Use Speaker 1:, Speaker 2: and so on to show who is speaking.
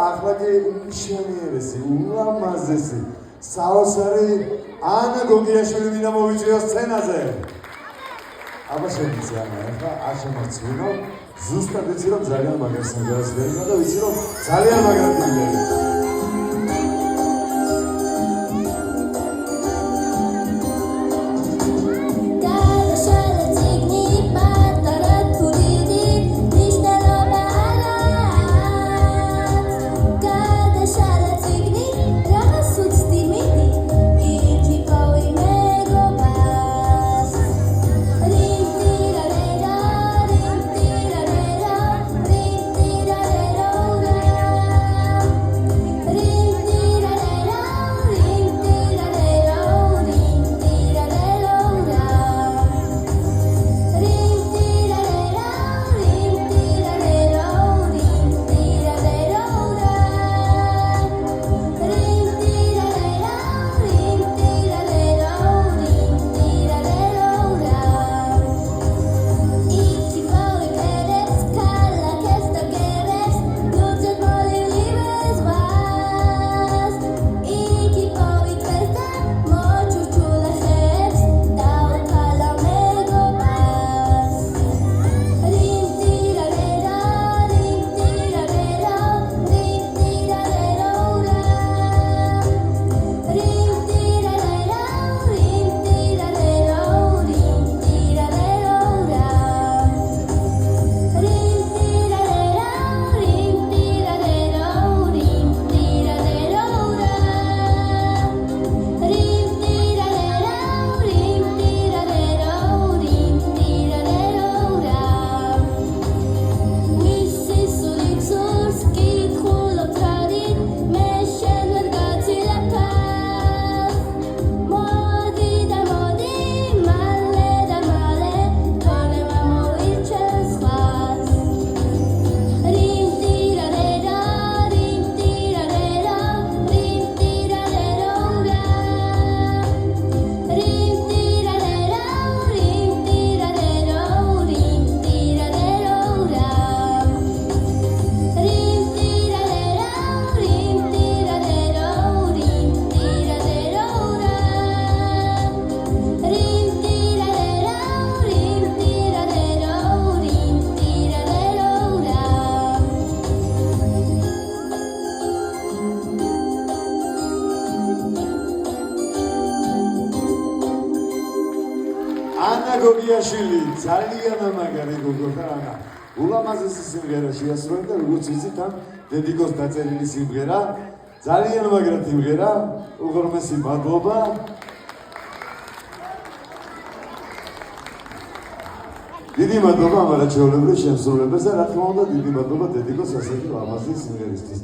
Speaker 1: ახლა კი უმნიშვნელოვანესი, ულამაზესი საოცარი ანა გოგიაშვილი მინდა მოვიწვიო სცენაზე. აბა შემიძლია ახლა არ შემოწმინო ზუსტად ვიცი რომ ძალიან მაგარ სიმღერას ვერგა და ვიცი რომ ძალიან მაგრად იმდენი. ანა გოგიაშვილი ძალიან მაგარი გოგოთა ანა ულამაზესი სიმღერა შეასრულა და როგორც ვიცით ამ დედიკოს დაწერილი სიმღერა ძალიან მაგრად იმღერა უღრმესი მადლობა დიდი მადლობა ამ არაჩვეულებრივ შემსრულებელს და რა თქმა უნდა დიდი მადლობა დედიკოს ასეთი ლამაზი სიმღერისთვის